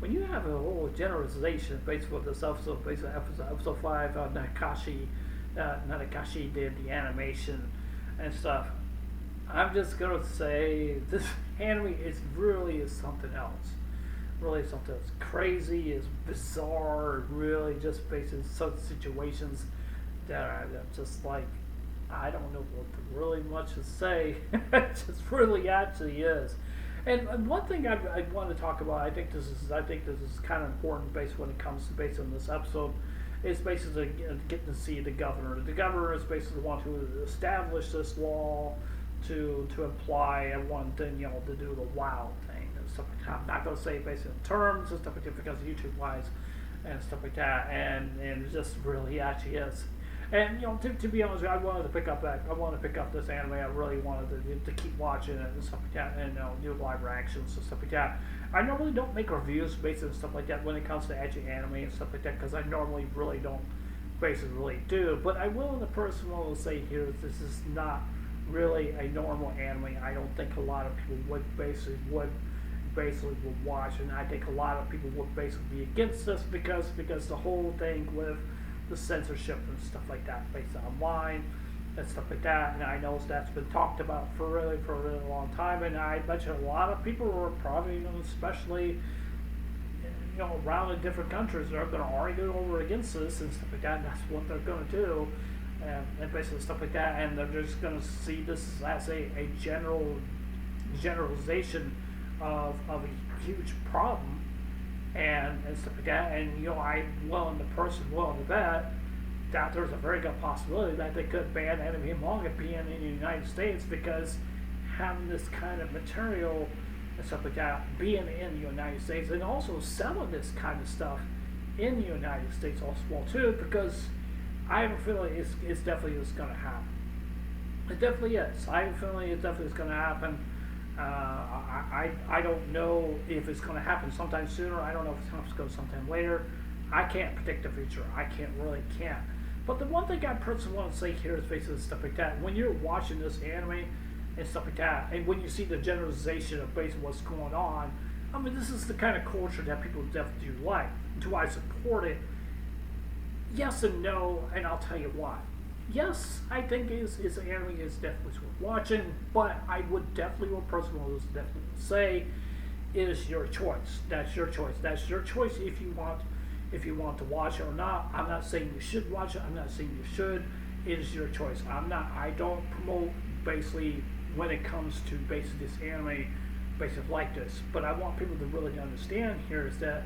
when you have a whole generalization based on this episode, based on episode 5, Nukitashi did the animation and stuff. I'm just gonna say this anime is something else. Really something that's crazy, is bizarre, really just based on some situations that are just like I don't know what to really much to say. It just really actually is. And one thing I want to talk about, I think this is kind of important based when it comes to based on this episode, is basically getting to see the governor. The governor is basically the one who established this law to apply and one thing, to do the wow thing and stuff like that. I'm not going to say basically in terms and stuff like that because YouTube wise and stuff like that, and it just really actually is. And to be honest, I wanted to pick up this anime. I really wanted to keep watching it and stuff like that, and do live reactions and stuff like that. I normally don't make reviews based on stuff like that when it comes to edgy anime and stuff like that because I normally really don't basically really do. But I will in the personal say here that this is not really a normal anime. I don't think a lot of people would watch, and I think a lot of people would basically be against this because the whole thing with the censorship and stuff like that based online and stuff like that, and I know that's been talked about for a really long time, and I bet you a lot of people are probably, especially around in different countries, they're going to argue over against this and stuff like that, and that's what they're going to do, and basically stuff like that, and they're just going to see this as a generalization of a huge problem and stuff like that. And I'm willing to bet that there's a very good possibility that they could ban anime and manga being in the United States because having this kind of material and stuff like that being in the United States and also selling this kind of stuff in the United States also well too, because I have a feeling it's definitely is going to happen. It definitely is. I have a feeling it definitely is going to happen. I don't know if it's going to happen sometime sooner. I don't know if it's going to go sometime later. I can't predict the future. I can't. But the one thing I personally want to say here is basically stuff like that. When you're watching this anime and stuff like that, and when you see the generalization of basically what's going on, I mean, this is the kind of culture that people definitely do like. Do I support it? Yes and no, and I'll tell you why. Yes, I think is anime is definitely worth watching, but I would definitely, say, it is your choice. That's your choice. That's your choice if you want to watch it or not. I'm not saying you should watch it. I'm not saying you should. It is your choice. I don't promote basically when it comes to basically this anime, basically like this. But I want people to really understand here is that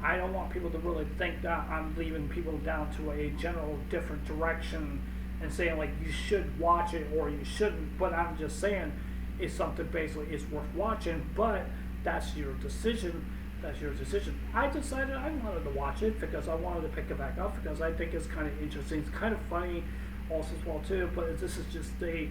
I don't want people to really think that I'm leaving people down to a general different direction and saying like you should watch it or you shouldn't, but I'm just saying it's something basically it's worth watching, but that's your decision. I decided I wanted to watch it because I wanted to pick it back up because I think it's kind of interesting. It's kind of funny also as well too, but this is just a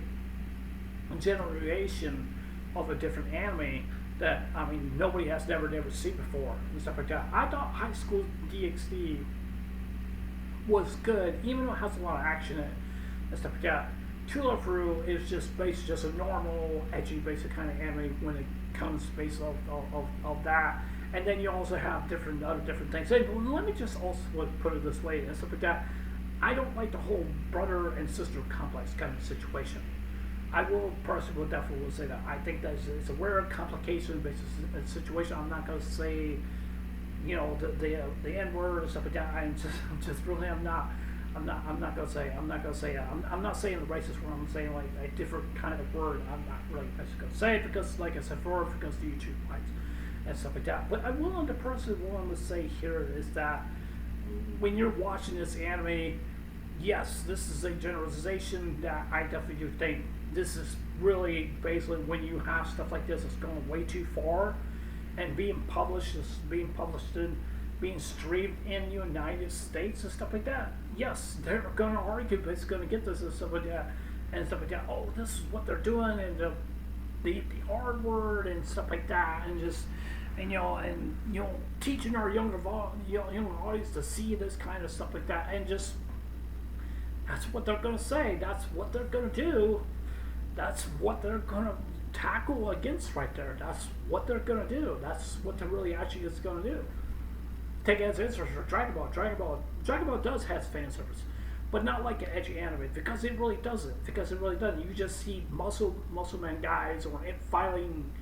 generation of a different anime that I mean nobody has never seen before and stuff like that. I thought High School DxD was good, even though it has a lot of action in it and stuff like that. True Love Ru is just basically just a normal, edgy, basic kind of anime when it comes based of that. And then you also have other different things. And let me just also put it this way and stuff like that. I don't like the whole brother and sister complex kind of situation. I will personally definitely say that. I think that it's a weird complication based situation. I'm not going to say, the N word and stuff like that. I'm not going to say. I'm not saying the racist word. I'm saying like a different kind of word. I'm not really going to say it because, like I said, because the YouTube likes and stuff like that. But I will, on the person want to say here is that when you're watching this anime, yes, this is a generalization that I definitely do think this is really basically when you have stuff like this that's going way too far and being streamed in the United States and stuff like that. Yes, they're going to argue, but it's going to get this and stuff like that and stuff like that. Oh, this is what they're doing and the R word and stuff like that and just teaching our younger audience to see this kind of stuff like that and just that's what they're going to say. That's what they're going to do. That's what they're going to tackle against right there. That's what they're gonna do. That's what they're really actually is gonna do. Take as instance for Dragon Ball. Dragon Ball does have fan service, but not like an edgy anime because it really doesn't. Because it really doesn't. You just see muscle man guys or fighting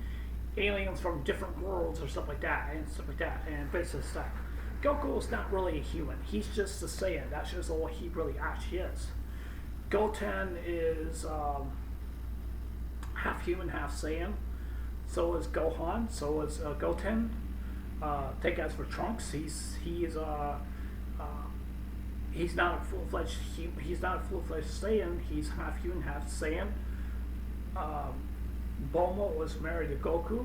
aliens from different worlds or stuff like that and basically stuff. Goku is not really a human. He's just a Saiyan. That's just all he really actually is. Goten is half human, half Saiyan. So is Gohan. So is Goten. Take as for Trunks, he's not a he's not a full-fledged Saiyan. He's half human, half Saiyan. Bulma was married to Goku.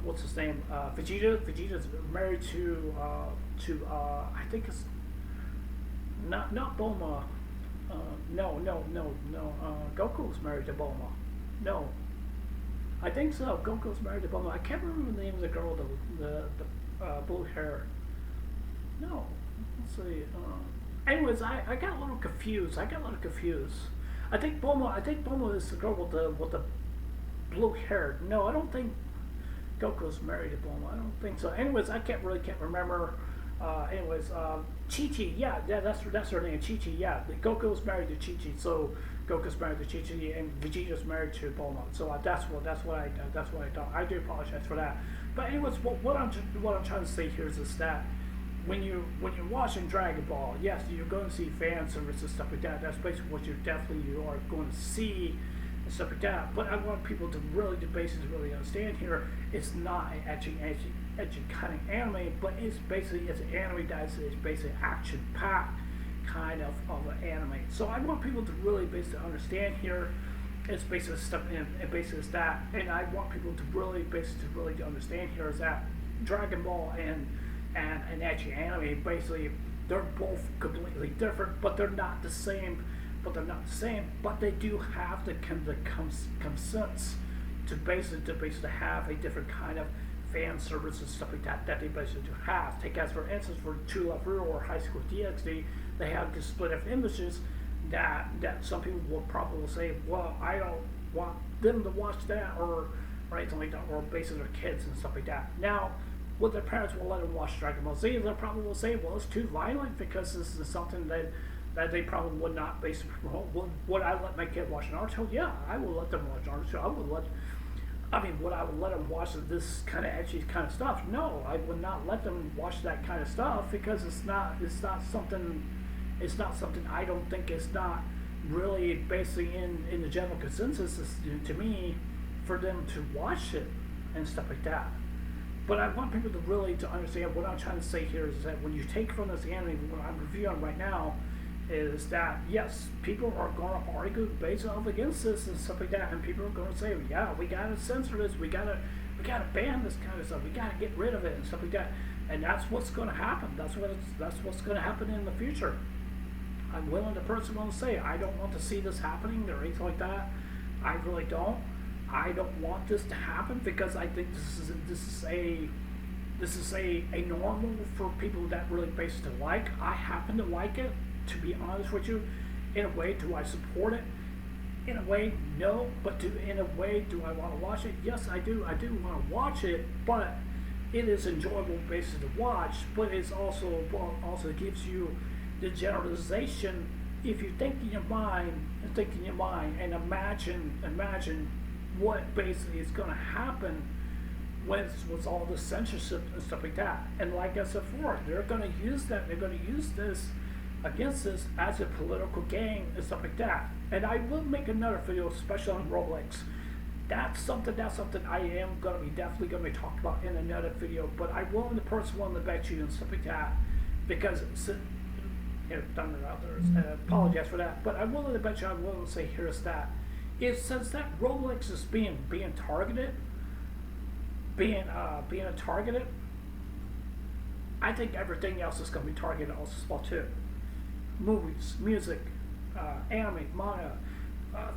What's his name? Vegeta's married to I think it's not Bulma. No. Goku was married to Bulma. No. I think so. Goku's married to Bulma. I can't remember the name of the girl, the blue hair. No. Let's see. Anyways, I got a little confused. I think Bulma is the girl with the blue hair. No, I don't think Goku's married to Bulma. I don't think so. Anyways, I can't remember. Chi-Chi, yeah, that's her name, Chi-Chi, yeah. Goku's married to Chi-Chi, so Goku's married to Chi-Chi, and Vegeta's married to Bulma. So that's what I thought. I do apologize for that. But anyways, what I'm trying to say here is that when you're watching Dragon Ball, yes, you're going to see fan service and stuff like that. That's basically what you are going to see and stuff like that. But I want people to really really understand here. It's not an edgy kind of anime, but it's an anime that is basically action packed kind of an anime. So I want people to really basically understand here. It's basically stuff and basically that, and I want people to really understand here is that Dragon Ball and edgy anime basically they're both completely different, but they're not the same. But they do have the consensus to basically have a different kind of fan service and stuff like that they basically do have. Take as for instance for True Love Real or High School DxD, they have this split of images that some people will probably say, well, I don't want them to watch that or anything like that, or basically their kids and stuff like that. Now, what their parents will let them watch Dragon Ball Z, they probably will say, well, it's too violent because this is something that they probably would not basically promote. Would I let my kid watch Naruto? Yeah, I will let them watch Naruto. Would I let them watch this kind of edgy kind of stuff? No, I would not let them watch that kind of stuff because it's not something I don't think is not really basically in the general consensus to me for them to watch it and stuff like that. But I want people to understand what I'm trying to say here is that when you take from this anime, what I'm reviewing right now, is that yes, people are going to argue based off against this and stuff like that, and people are going to say, yeah, we gotta censor this, we gotta ban this kind of stuff, we gotta get rid of it and stuff like that, and that's what's going to happen. That's what's going to happen in the future. I'm willing to personally say I don't want to see this happening or anything like that. I really don't. I don't want this to happen because I think this is a normal for people that really basically like. I happen to like it. To be honest with you, in a way, do I support it? In a way, no. But in a way, do I want to watch it? Yes, I do. I do want to watch it, but it is enjoyable basis to watch. But it's also gives you the generalization. If you think in your mind and imagine what basically is going to happen with all the censorship and stuff like that. And like I said before, they're going to use that. They're going to use this against this as a political game and stuff like that. And I will make another video, especially on Roblox. That's something I am definitely gonna be talking about in another video. But I will in the personal bet you and stuff like that because done it out there. Apologize for that. But I will in the bet you. I will say here's that. Since that Roblox is being targeted, being targeted, I think everything else is gonna be targeted also as well too. Movies, music, anime, manga,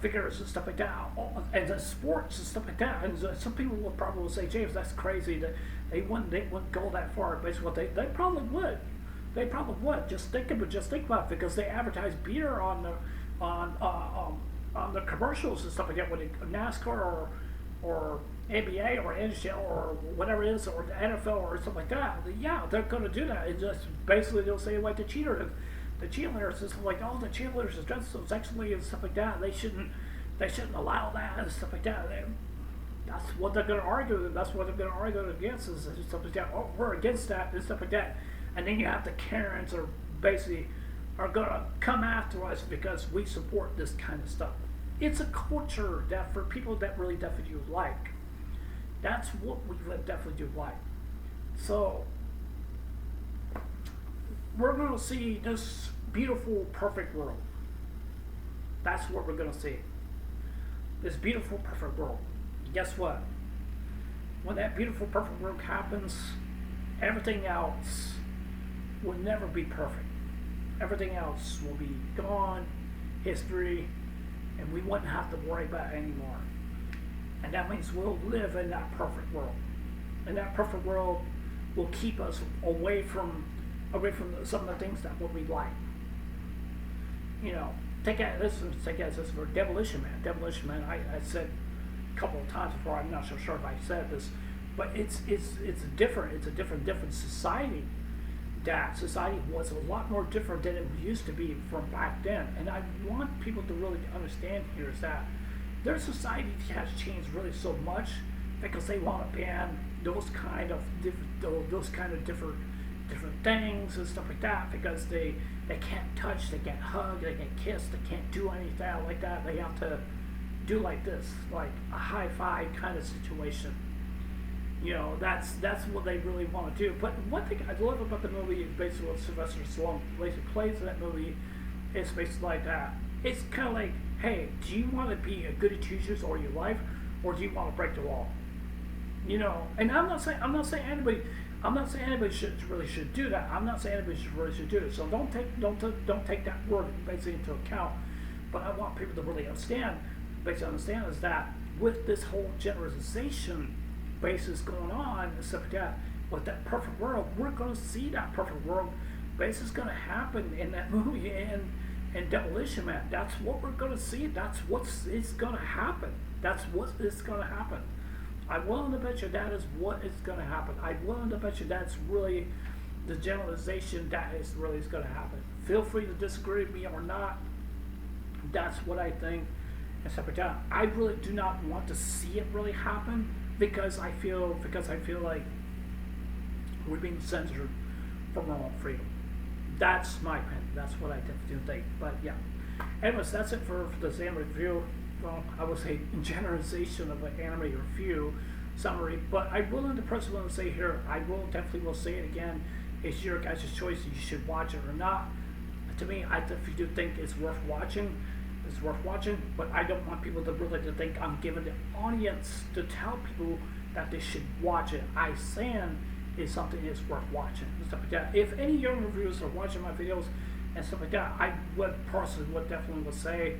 figures and stuff like that, and the sports and stuff like that. And some people will probably say, James, that's crazy that they wouldn't go that far. Basically, they probably would. They probably would. Just think about it because they advertise beer on the commercials and stuff like that with NASCAR or NBA or NHL or whatever it is, or the NFL or something like that. Yeah, they're going to do that. It's just basically they'll say like the cheerleaders is like, oh, the cheerleaders is dressed so sexually and stuff like that. They shouldn't allow that and stuff like that. That's what they're going to argue. That's what they're going to argue against is stuff like that. Oh, we're against that and stuff like that. And then you have the Karens or basically are going to come after us because we support this kind of stuff. It's a culture that for people that really definitely do like. That's what we definitely do like. So we're going to see this beautiful, perfect world. That's what we're going to see. This beautiful, perfect world. Guess what? When that beautiful, perfect world happens, everything else will never be perfect. Everything else will be gone, history, and we wouldn't have to worry about it anymore. And that means we'll live in that perfect world. And that perfect world will keep us away from some of the things that what we like. You know, take out this for Demolition Man. Demolition Man, I said a couple of times before, I'm not so sure if I said this, but it's a different society. That society was a lot more different than it used to be from back then. And I want people to really understand here is that their society has changed really so much because they want to ban those kind of different things and stuff like that because they can't touch, they can't hug, they can't kiss, they can't do anything like that. They have to do like this, like a high five kind of situation. You know, that's what they really want to do. But one thing I love about the movie is basically what Sylvester Stallone basically plays in that movie is basically like that. It's kind of like, hey, do you want to be a goody two-shoes all your life, or do you want to break the law? You know, and I'm not saying anybody should do that. I'm not saying anybody should do it. So don't take that word basically into account. But I want people to really understand is that with this whole generalization basis going on and stuff like that, with that perfect world, we're going to see that perfect world basis going to happen in that movie and Demolition Man. That's what we're going to see. That's it's going to happen. That's what is going to happen. I'm willing to bet you that is what is going to happen. I'm willing to bet you that's really the generalization that is going to happen. Feel free to disagree with me or not. That's what I think and stuff like that. I really do not want to see it really happen because I feel like we're being censored from our own freedom. That's my opinion. That's what I do think. But yeah. Anyways, that's it for this anime review. Well, I would say generalization of an anime review summary. But I will in the press want to say here, I will definitely say it again. It's your guys' choice. You should watch it or not. To me, I definitely do think it's worth watching. It's worth watching, but I don't want people to really to think I'm giving the audience to tell people that they should watch it. I saying is something that's worth watching and stuff like that. If any young reviewers are watching my videos and stuff like that, I personally would definitely say,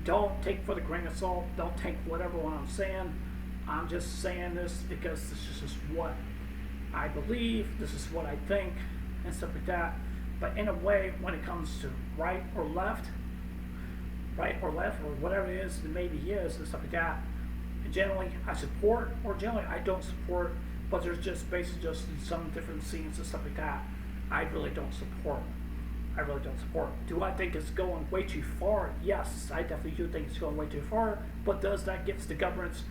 don't take for the grain of salt. Don't take whatever what I'm saying. I'm just saying this because this is just what I believe. This is what I think and stuff like that. But in a way, when it comes to right or left, or whatever it is, it maybe is, and stuff like that, generally I support, or generally I don't support, but there's just basically just some different scenes and stuff like that I really don't support. Do I think it's going way too far? Yes, I definitely do think it's going way too far, but does that get the governments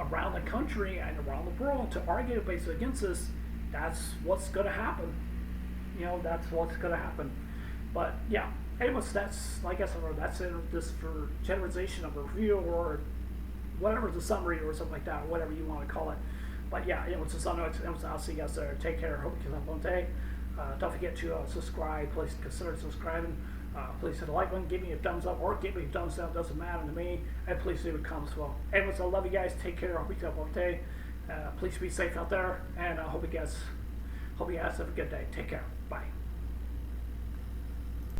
around the country and around the world to argue basically against this? That's what's going to happen. You know, that's what's going to happen. But yeah, anyways, that's like I said, that's it. This for generalization of a review or whatever the summary or something like that, whatever you want to call it. But yeah, anyways, I'll see you guys there. Take care. Hope you have a fun day. Don't forget to subscribe. Please consider subscribing. Please hit the like button. Give me a thumbs up or give me a thumbs down. Doesn't matter to me. And please leave a comment as well. Anyways, I love you guys. Take care. Hope you have a fun day. Please be safe out there. And I hope you guys have a good day. Take care. Bye.